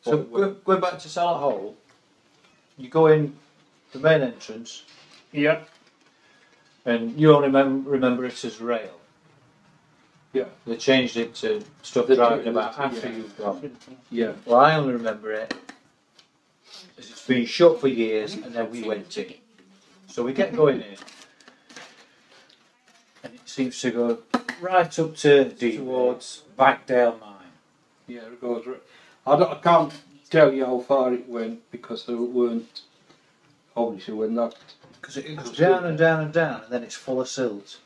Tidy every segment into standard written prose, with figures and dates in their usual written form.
So going back to Sallet Hole, you go in the main entrance. Yeah. And you only remember it as rail. Yeah. They changed it to stuff driving about after you've gone. Yeah. Well, I only remember it as it's been shut for years, and then we went in. So we get going in, and it seems to go right up towards Backdale Mine. Yeah, it goes. I can't tell you how far it went because there weren't. Obviously, we're not. Because it goes down and down and down, and then it's full of silt.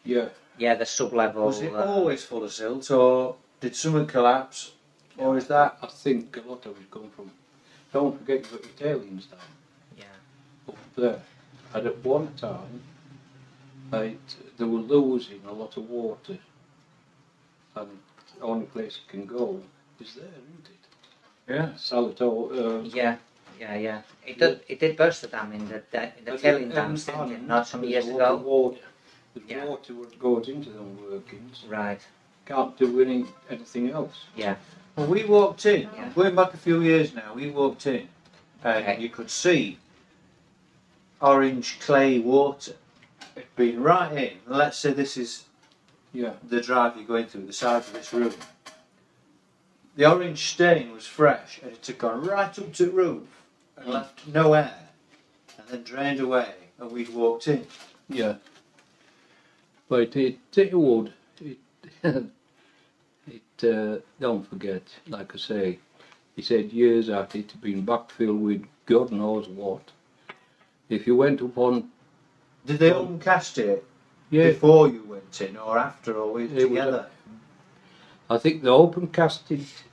Yeah. Yeah, the sub-level. Was it always full of silt, or did something collapse, or is that? I think a lot of it come from. Don't forget you've got your tailings down. Yeah. Up there. And at one time, they were losing a lot of water, and the only place it can go is there, isn't it? Yeah. Sallet. Yeah. It did burst the dam in the tailing dams, didn't it? Not some years ago. There's water that goes into them workings. Right. Can't do anything else. Yeah. Well, we walked in, Yeah. going back a few years now, we walked in and you could see orange clay water. It'd been right in. Let's say this is the drive you're going through, the side of this room. The orange stain was fresh and it had gone right up to the roof and left no air and then drained away and we'd walked in. Yeah. But it would. Don't forget, like I say, he said years at it, been backfilled with God knows what. If you went upon... Did they open cast it before you went in or after, or were you together? I think they open cast it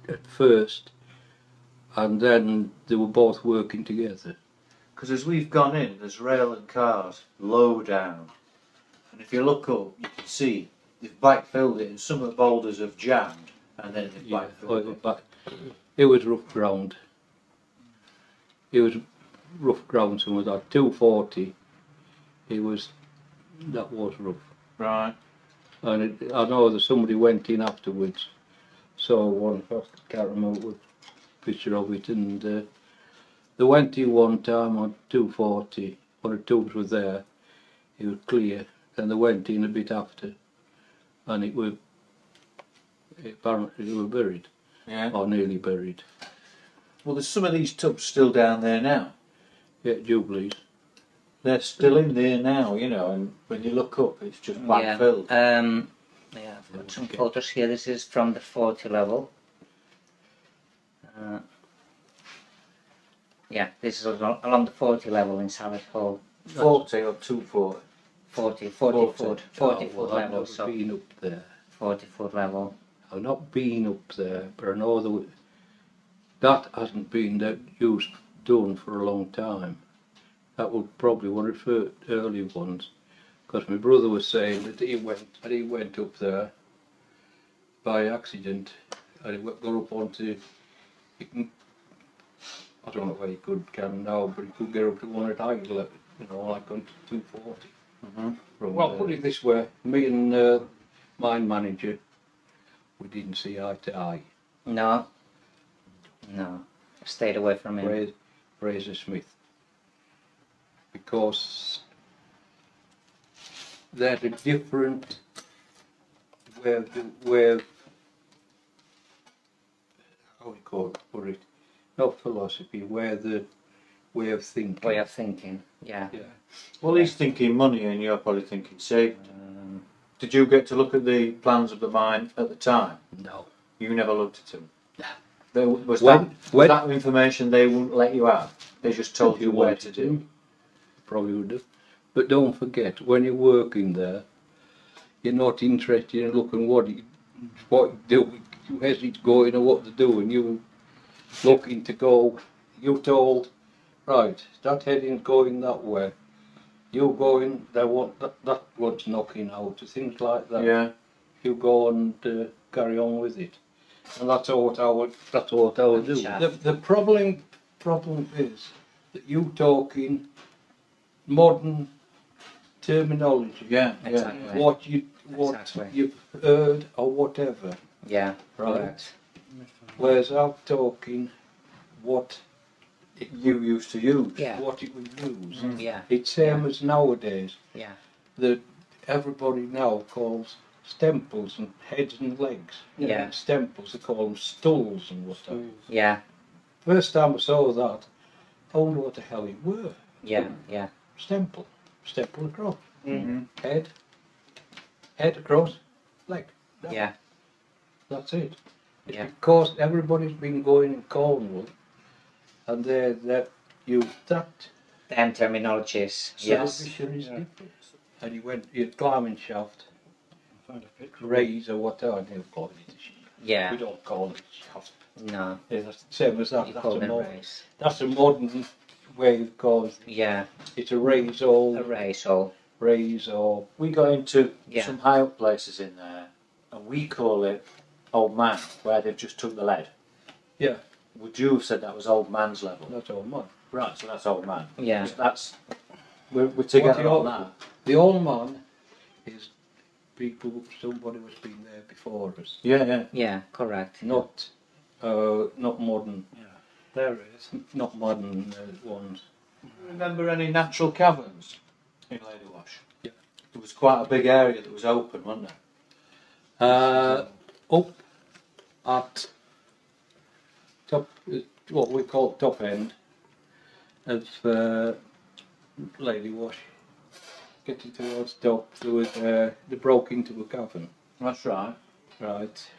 at first and then they were both working together. Because as we've gone in, there's rail and cars low down. And if you look up, you can see they've backfilled it and some of the boulders have jammed and then they've backfilled it. It was rough ground. It was rough ground, some of that 240. That was rough. Right. And I know that somebody went in afterwards, saw one, I can't remember what picture of it, and they went in one time on 240, one of the tubes was there, it was clear, and they went in a bit after, and apparently they were buried, or nearly buried. Well, there's some of these tubs still down there now. Yeah, Jubilees. They're still in there now, you know, and when you look up, it's just backfilled. Yeah, I've got some photos here. This is from the 40 level. Yeah, this is along the 40 level in Sallet Hole. 40 or 240? 40 foot level. I've been up there. 40 foot level. I've not been up there, but I know that hasn't been done for a long time. That was probably one of the early ones, because my brother was saying that he went up there by accident, and he got up onto. I don't know where he can now, but he could get up to one at high level, you know, like on 240. Well, put it this way: me and mine manager, we didn't see eye to eye. No. Stayed away from him. Fraser Smith. Because they're a different way of how we put it, not philosophy, way of thinking. Way of thinking, yeah. Well, he's thinking money and you're probably thinking safety. Did you get to look at the plans of the mine at the time? No. You never looked at them? No. Was that information they wouldn't let you have? They just told you where to do? Probably would have. But don't forget, when you're working there, you're not interested in looking what you do, as it's going or what they're doing. You're looking to go, you're told, right, that heading's going that way. You're going, that one's knocking out, things like that. Yeah. You go and carry on with it. And that's what I would do. The problem is that you talking modern terminology. Yeah, exactly. What you've heard or whatever. Yeah, right. correct. Whereas I'm talking what You used to use. Yeah. what it was used. Yeah. It's same as nowadays. Yeah. That everybody now calls stemples and heads and legs. Yeah. Stemples, they call them stulls and whatever. Yeah. First time I saw that, I wonder what the hell it were. Yeah. Yeah. Stemple. Stemple across. Mm-hmm. Head across, leg. Yeah. That's it. It's Yeah. because everybody's been going in Cornwall and they use that. Them terminologies. Yes. Derbyshire is different. And you climbing shaft, raise or whatever, they call it. Yeah. We don't call it shaft. No. Yeah, that's the same as that. You call them modern, race. that's a modern way of calling it. Yeah. It's a raise or A race all. raise or We got into Yeah. some high up places in there, and we call it Old Man, where they've just took the lead. yeah, Would you have said that was Old Man's level? that's all mine. Right, so that's Old Man. Yeah. That's we're together What on that. The old man is somebody who's been there before us. Yeah, yeah. Yeah. Correct. Not modern. Yeah, there it is. Not modern ones. Remember any natural caverns in Ladywash? Yeah. There was quite a big area that was open, wasn't there? Up at top, what we call top end of Ladywash, getting towards top, there was they broke into a cavern, That's right. right,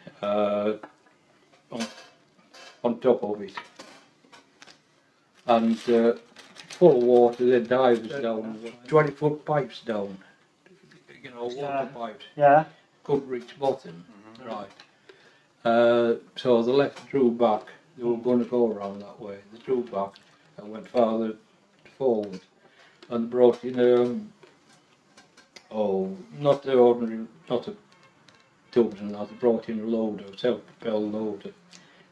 on top of it, and full of water. Then divers down, 20-foot pipes down, water Yeah. pipes. Yeah. Couldn't reach bottom, right. So the left drew back. They were going to go around that way. They drew back and went farther forward, and brought in not the ordinary, not a tubs and that. They brought in a loader, a self-propelled loader,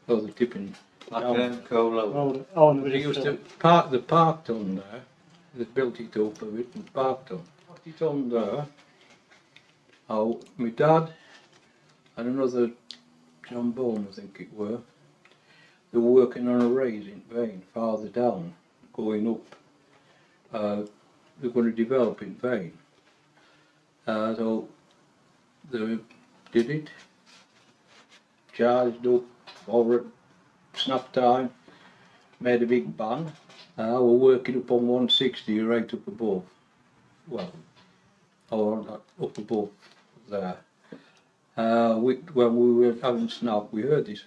for the tipping. Like down. an Colo. Oh, They used to park the parked on there. They built it up a bit and parked on. Parked it on there. Oh, my dad and another John Bone, I think it were. They were working on a raise in Vane, farther down, going up. They're going to develop in Vane. So they did it, charged up over at snap time, made a big bang. We're working up on 160 right up above. Well, or not up above there. When we were having snap, we heard this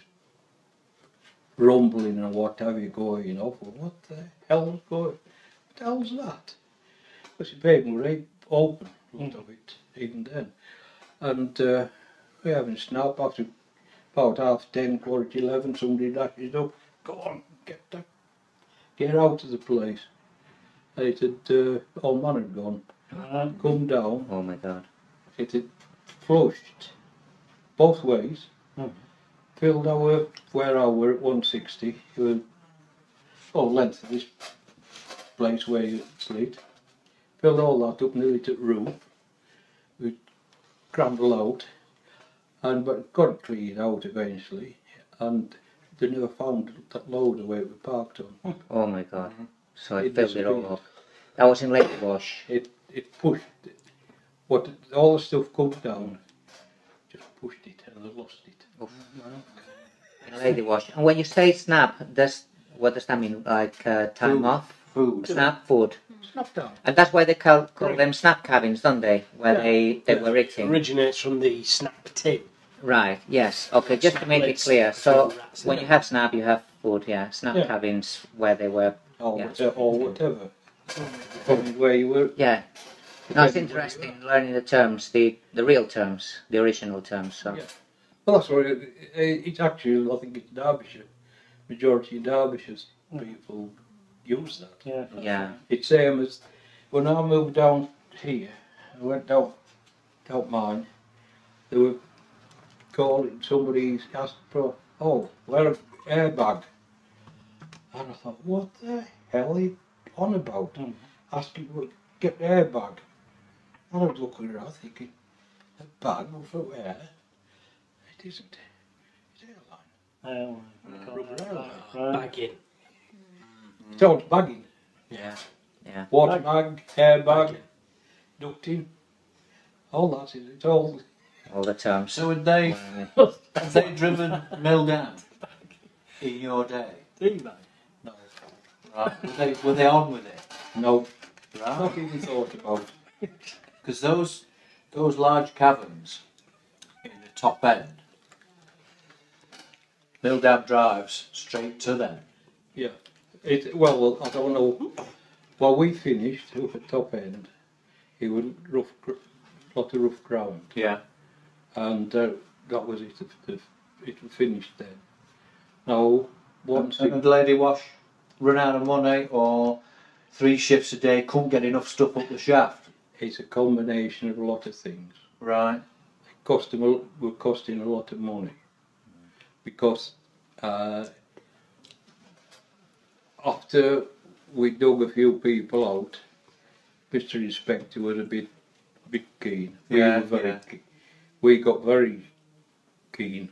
rumbling and what have you going off. What the hell's going? What the hell's that? Because the pavement was right open, a lot of it, even then. And we're having snap after about 10:30, 11:15, somebody dashes up. Go on, get out of the place. It had, old man had gone. Come down. Oh my God. It had flushed both ways. Filled where I were at 160, length of this place where you sleep. Filled all that up nearly to the roof. We scrambled out, but got it cleaned out eventually, and they never found that load where we parked on. Oh my God. So It it filled it all disappeared. up. That was in Ladywash. It pushed it. All the stuff comes down, just pushed it and I lost it. In Ladywash. And when you say snap, what does that mean? Like time Food. off? Food. Snap food. Snap down. And that's why they call them snap cabins, don't they? Where they were eating. Originates from the snap tin. Right, yes. Okay, just to make it clear. So when you have snap, you have food, yeah. Snap Yeah. cabins where they were, Or Yeah. whatever. From where you were. yeah. No, it's interesting learning the terms, the real terms, the original terms. So. Yeah. Well, that's what it's actually, I think it's Derbyshire. Majority of Derbyshire's people use that. Yeah. Yeah. It's same as when I moved down here, I went down mine, they were calling, somebody asked for, wear an airbag. And I thought, what the hell are you on about? Asking to get the airbag. And I was looking around thinking, a bag for where? It isn't. It's airline. Oh, Right. bagging. It's all bagging. Yeah. Yeah. Water bag, hair bag, Bagging. ducting. All that is it's all. All the terms. So would they, Well, have they driven mill down in your day? Do they? No. Right. Were they on with it? No, Right. not even thought about. Because those large caverns in the top end, mill down drives straight to them. Yeah. Well, I don't know. Well, we finished up at top end. It was lot of rough ground, Yeah. and that was it. It was finished then. Now, once And Ladywash run out of money, or 3 shifts a day, couldn't get enough stuff up the shaft. it's a combination of a lot of things. Right. Were costing a lot of money because after we dug a few people out, Mr. Inspector was a bit keen. Yeah, were very yeah. We got very keen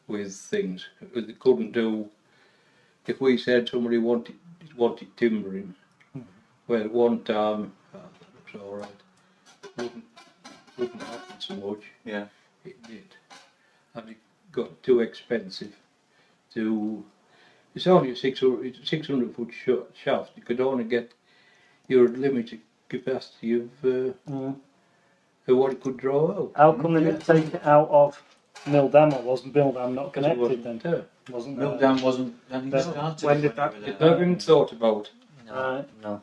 with things. They couldn't do. If we said somebody wanted timbering, well, at one time that was all right. Wouldn't happen so much. Yeah. It did, and it got too expensive to. It's only a 600 foot shaft. You could only get your limited capacity of what it could draw out. How come they didn't take it out of Mildam, or wasn't Mildam not Because it connected wasn't then? there. Wasn't Mill there? down wasn't. I think it No. started When did that we were get there. Never even thought about. no, Right. no.